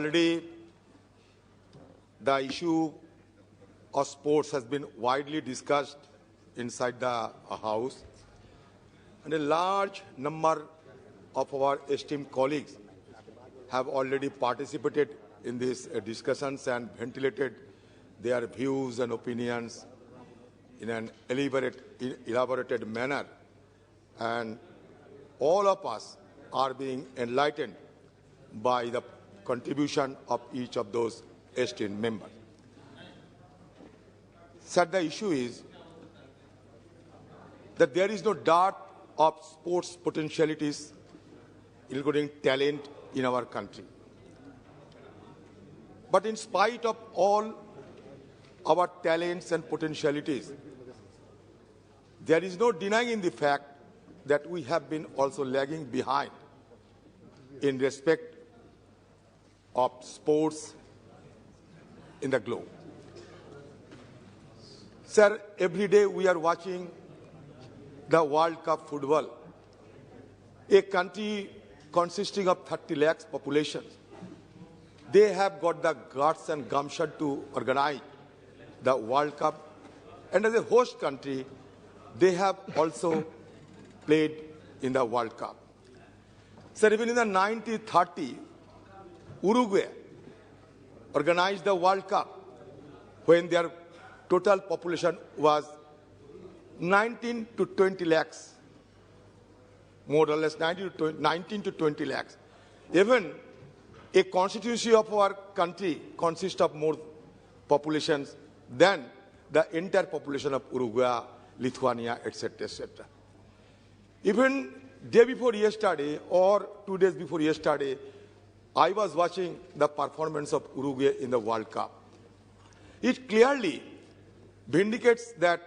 Already, the issue of sports has been widely discussed inside the House, and a large number of our esteemed colleagues have already participated in these discussions and ventilated their views and opinions in an elaborated manner. And all of us are being enlightened by the contribution of each of those esteemed members. So the issue is that there is no doubt of sports potentialities, including talent in our country. But in spite of all our talents and potentialities, there is no denying the fact that we have been also lagging behind in respect of sports in the globe. Sir, every day we are watching the World Cup football. A country consisting of 30 lakhs population, they have got the guts and gumption to organize the World Cup. And as a host country, they have also played in the World Cup. Sir, even in the 1930, Uruguay organized the World Cup when their total population was 19 to 20 lakhs, more or less 19 to 20 lakhs. Even a constituency of our country consists of more populations than the entire population of Uruguay, Lithuania, etc., etc. Even day before yesterday or 2 days before yesterday, I was watching the performance of Uruguay in the World Cup. It clearly vindicates that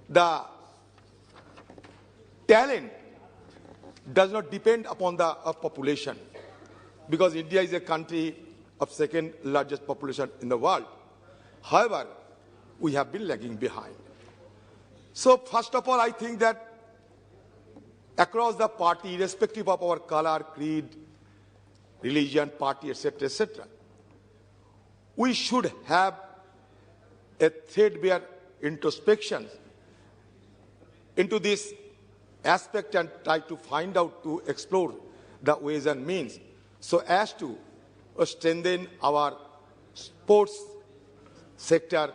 the talent does not depend upon the population, because India is a country of second largest population in the world. However, we have been lagging behind. So first of all, I think that across the party, irrespective of our color, creed, religion, party, etc., etc., we should have a threadbare introspection into this aspect and try to find out, to explore the ways and means so as to strengthen our sports sector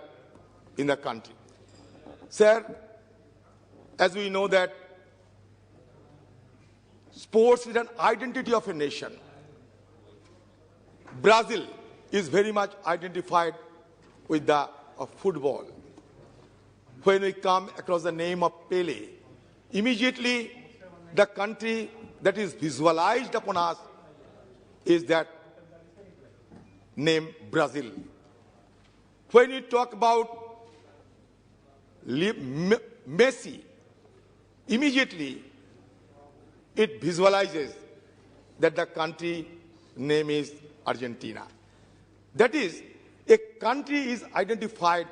in the country. Sir, as we know that sports is an identity of a nation. Brazil is very much identified with the football. When we come across the name of Pele, immediately the country that is visualized upon us is that name Brazil. When we talk about Messi, immediately it visualizes that the country name is Argentina. That is, a country is identified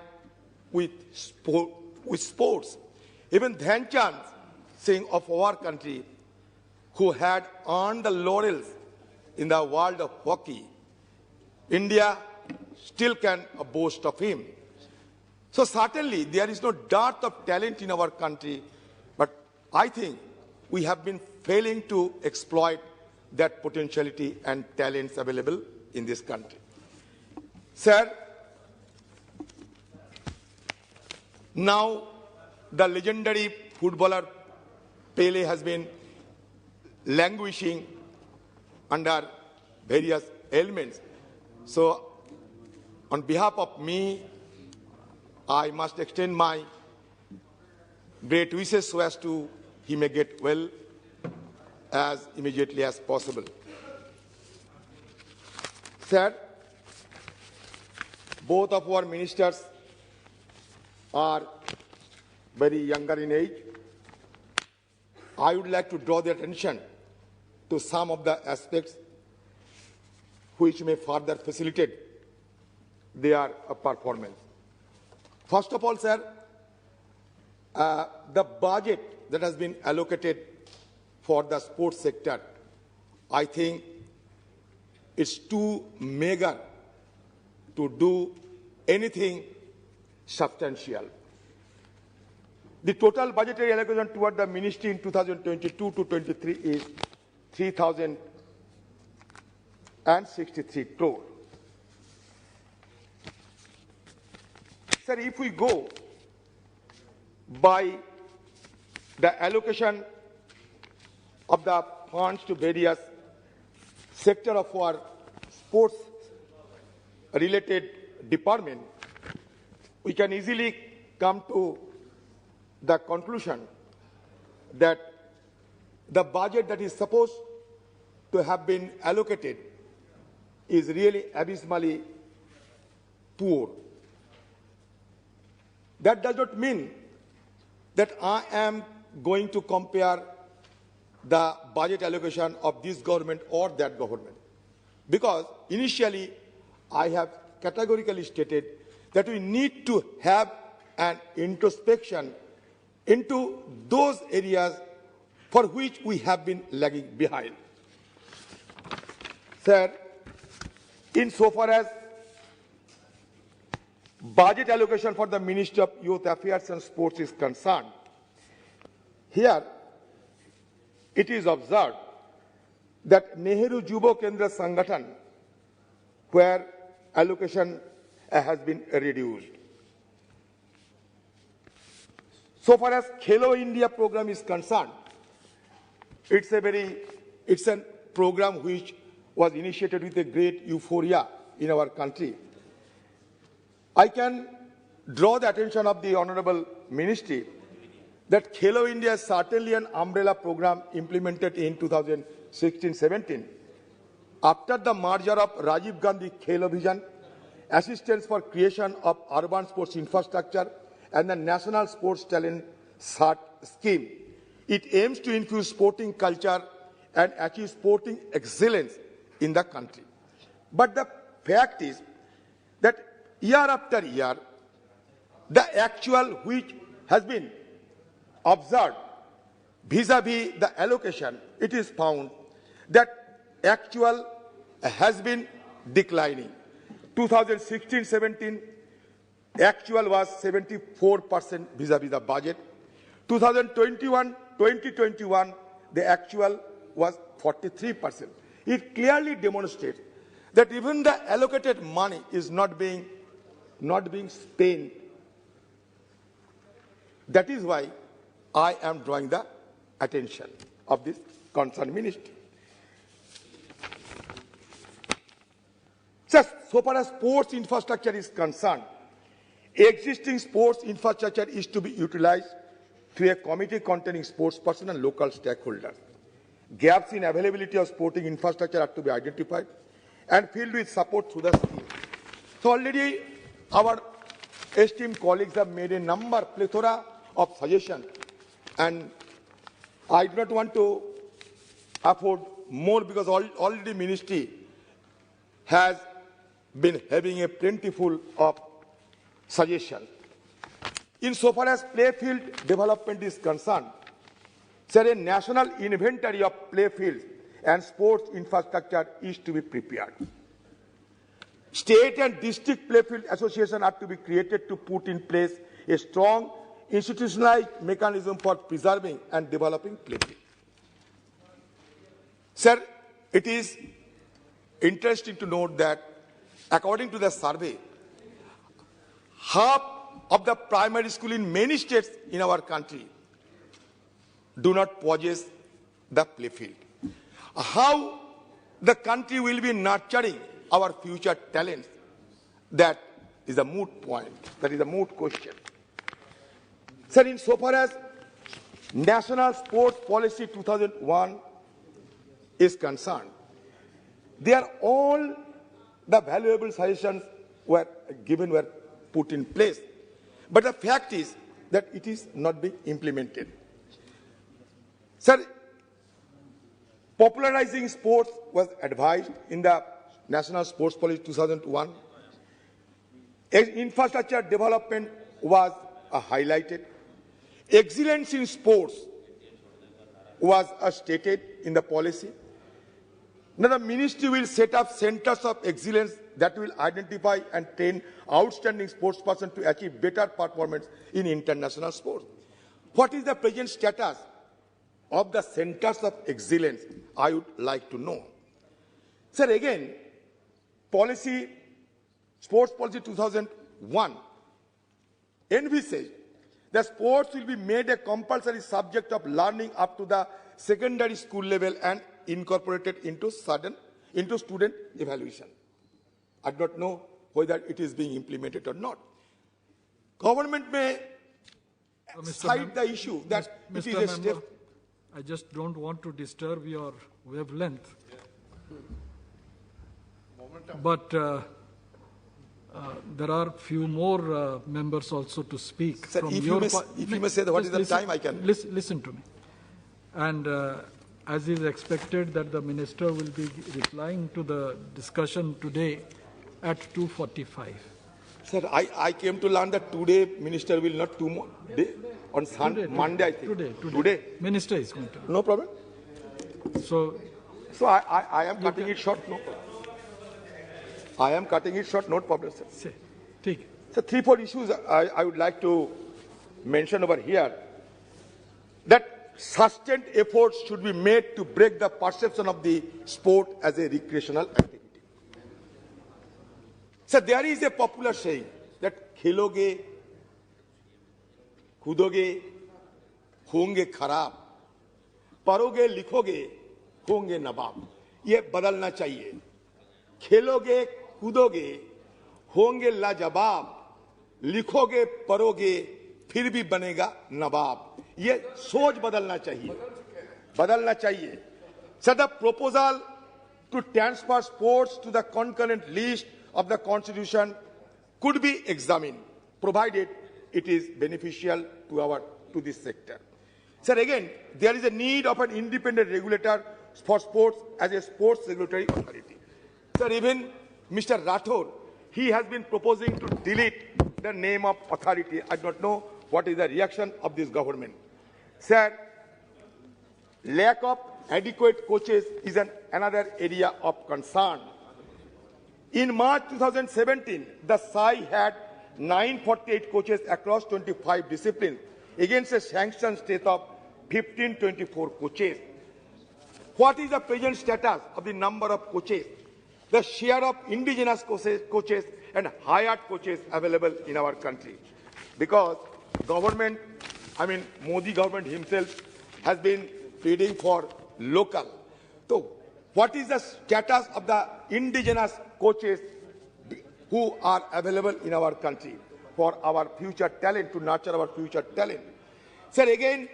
with sports. Even Adhir Ranjan Singh of our country, who had earned the laurels in the world of hockey, India still can boast of him. So certainly there is no dearth of talent in our country, but I think we have been failing to exploit that potentiality and talents available in this country. Sir, now the legendary footballer Pele has been languishing under various ailments. So on behalf of me, I must extend my great wishes so as to he may get well as immediately as possible. Sir, both of our ministers are very younger in age. I would like to draw their attention to some of the aspects which may further facilitate their performance. First of all, sir, the budget that has been allocated for the sports sector, I think it's too meager to do anything substantial. The total budgetary allocation toward the ministry in 2022 to 23 is 3,063 crore. Sir, if we go by the allocation of the funds to various sector of our sports related department, we can easily come to the conclusion that the budget that is supposed to have been allocated is really abysmally poor. That does not mean that I am going to compare the budget allocation of this government or that government, because initially I have categorically stated that we need to have an introspection into those areas for which we have been lagging behind. Sir, insofar as budget allocation for the Ministry of Youth Affairs and Sports is concerned, here it is observed that Nehru Yuva Kendra Sangathan, where allocation has been reduced. So far as Khelo India program is concerned, it's a program which was initiated with a great euphoria in our country. I can draw the attention of the Honorable Ministry that Khelo India is certainly an umbrella program implemented in 2016-17. After the merger of Rajiv Gandhi Khelo Vision, assistance for creation of urban sports infrastructure, and the National Sports Talent Search Scheme, it aims to infuse sporting culture and achieve sporting excellence in the country. But the fact is that year after year, the actual which has been observed vis-a-vis the allocation, it is found that actual has been declining. 2016-17, actual was 74% vis-a-vis the budget. 2021, the actual was 43%. It clearly demonstrates that even the allocated money is not being spent. That is why I am drawing the attention of this concerned ministry. So far as sports infrastructure is concerned, existing sports infrastructure is to be utilized through a committee containing sports personnel and local stakeholders. Gaps in availability of sporting infrastructure are to be identified and filled with support through the scheme. So already our esteemed colleagues have made a plethora of suggestions, and I do not want to afford more because already ministry has been having a plentiful of suggestions. Insofar as playfield development is concerned, sir, a national inventory of playfields and sports infrastructure is to be prepared. State and district playfield associations are to be created to put in place a strong institutionalized mechanism for preserving and developing playfields. Sir, it is interesting to note that according to the survey, half of the primary school in many states in our country do not possess the playfield. How the country will be nurturing our future talents, that is a moot point. That is a moot question. Sir, insofar as National Sports Policy 2001 is concerned, all the valuable suggestions were put in place. But the fact is that it is not being implemented. Sir, popularizing sports was advised in the National Sports Policy 2001. Infrastructure development was highlighted. Excellence in sports was stated in the policy. Now, the ministry will set up centers of excellence that will identify and train outstanding sportspersons to achieve better performance in international sports. What is the present status of the centers of excellence? I would like to know. Sir, again, Sports Policy 2001 envisaged that sports will be made a compulsory subject of learning up to the secondary school level and incorporated into student evaluation. I do not know whether it is being implemented or not. Government may cite the issue that it is a step. I just don't want to disturb your wavelength. But there are few more members also to speak. Sir, if you may say what is the time, I can. Listen to me. And as is expected that the minister will be replying to the discussion today at 2:45. Sir, I came to learn that today minister will not tomorrow, on Sunday, Monday, I think. Today. Minister is going to. No problem. So I am cutting it short, no problem. I am cutting it short, no problem, sir. Take. So 3-4 issues I would like to mention over here. That sustained efforts should be made to break the perception of the sport as a recreational activity. So there is a popular saying that खेलोगे, कूदोगे, होंगे खराब, पढ़ोगे, लिखोगे, होंगे नवाब. ये बदलना चाहिए. खेलोगे, कूदोगे, होंगे लाजवाब, लिखोगे, पढ़ोगे, फिर भी बनेगा नवाब. ये सोच बदलना चाहिए. So the proposal to transfer sports to the concurrent list of the Constitution could be examined, provided it is beneficial to this sector. Sir, again, there is a need of an independent regulator for sports as a sports regulatory authority. Sir, even Mr. Rathore, he has been proposing to delete the name of authority. I do not know what is the reaction of this government. Sir, lack of adequate coaches is another area of concern. In March 2017, the SAI had 948 coaches across 25 disciplines against a sanctioned state of 1524 coaches. What is the present status of the number of coaches, the share of indigenous coaches and hired coaches available in our country? Because government, Modi government himself has been pleading for local. So, what is the status of the indigenous coaches who are available in our country for our future talent, to nurture our future talent? Sir, again,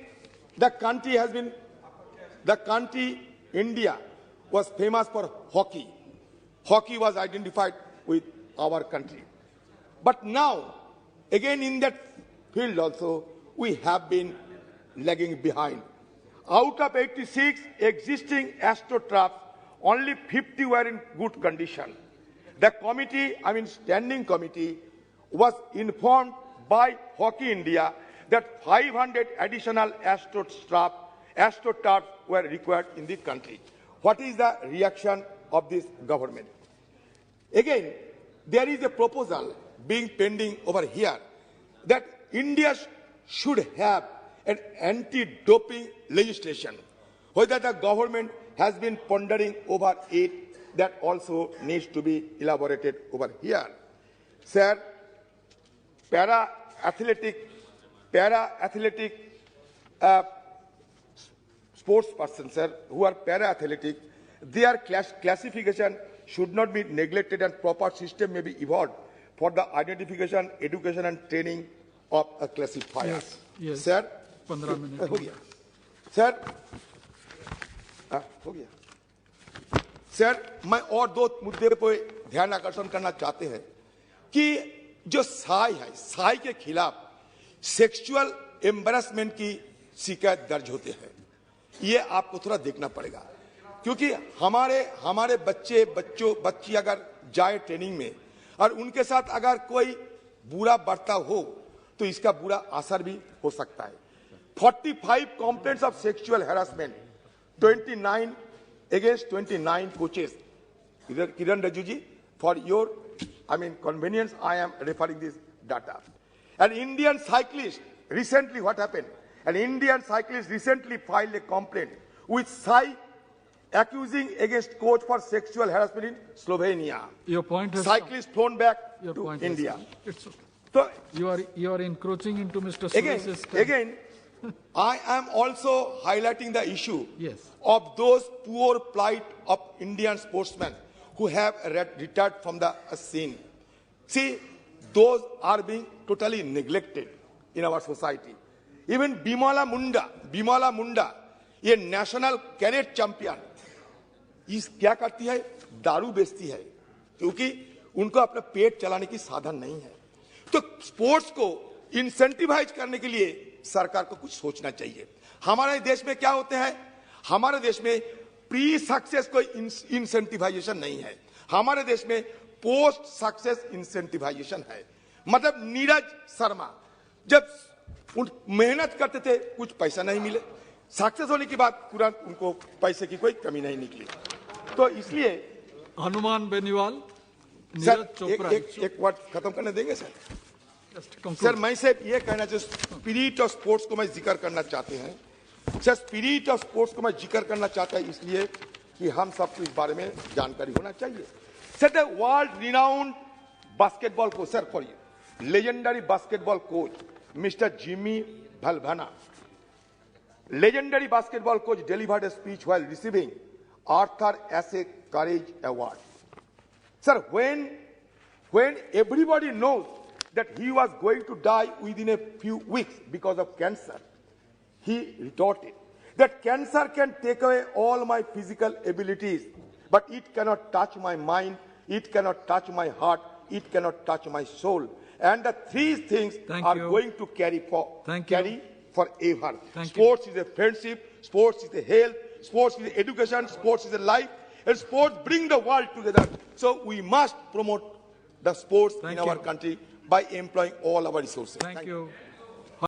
India, was famous for hockey. Hockey was identified with our country. But now, again in that field also, we have been lagging behind. Out of 86 existing astroturfs, only 50 were in good condition. The committee, standing committee, was informed by Hockey India that 500 additional astroturfs were required in the country. What is the reaction of this government? Again, there is a proposal being pending over here that India should have an anti-doping legislation. Whether the government has been pondering over it, that also needs to be elaborated over here. Sir, para-athletic sports persons, sir, who are para-athletic, their classification should not be neglected and proper system may be evolved for the identification, education and training of a classifier. Yes. Sir, 15 minutes. हो गया. Sir, हो गया. Sir, मैं और दो मुद्दे पर ध्यान आकर्षण करना चाहते हैं कि जो साई है, साई के खिलाफ सेक्सुअल एम्बैरेसमेंट की शिकायत दर्ज होते हैं. ये आपको थोड़ा देखना पड़ेगा, क्योंकि हमारे बच्ची अगर जाए ट्रेनिंग में और उनके साथ अगर कोई बुरा बर्ताव हो तो इसका बुरा असर भी हो सकता है. 45 complaints of sexual harassment, 29 against 29 coaches. Kiran Rajuji, for your, convenience, I am referring this data. An Indian cyclist, recently what happened? An Indian cyclist recently filed a complaint with SAI accusing against coach for sexual harassment in Slovenia. Your point has cyclist flown back Your to point India. It's okay. So You are encroaching into Mr. again, Suresh's time. again, I am also highlighting the issue Yes. of those poor plight of Indian sportsmen who have retired from the scene. See, those are being totally neglected in our society. Even Bimala Munda, a national cadet champion, इस क्या करती है? दारू बेचती है, क्योंकि उनको अपना पेट चलाने की साधन नहीं है। तो स्पोर्ट्स को इंसेंटिवाइज करने के लिए सरकार को कुछ सोचना चाहिए। हमारे देश में क्या होते हैं? हमारे देश में प्री सक्सेस कोई इंसेंटिवाइजेशन नहीं है। हमारे देश में पोस्ट सक्सेस इंसेंटिवाइजेशन है। मतलब नीरज शर्मा जब मेहनत करते थे, कुछ पैसा नहीं मिले, सक्सेस होने के बाद तुरंत उनको पैसे की कोई कमी नहीं निकली। तो इसलिए हनुमान बेनीवाल, सर नीरज चोपड़ा, एक वर्ड खत्म करने देंगे सर? Just conclude. सर मैं सिर्फ ये कहना चाहिए, स्पिरिट ऑफ स्पोर्ट्स को मैं जिक्र करना चाहते हैं। सर स्पिरिट ऑफ स्पोर्ट्स को मैं जिक्र करना चाहता हूं इसलिए कि हम सबको इस बारे में जानकारी होना चाहिए। Sir the world renowned basketball coach, sir for you, legendary basketball coach mister Jimmy भलभाना, legendary basketball coach delivered a speech while receiving Arthur Ashe Courage Award. Sir, when everybody knows that he was going to die within a few weeks because of cancer, he retorted that cancer can take away all my physical abilities, but it cannot touch my mind, it cannot touch my heart, it cannot touch my soul. And the three things are going to carry forever. Sports is a friendship, sports is a health, sports is education, sports is a life, and sports bring the world together. So we must promote the sports in our country by employing all our resources. Thank you.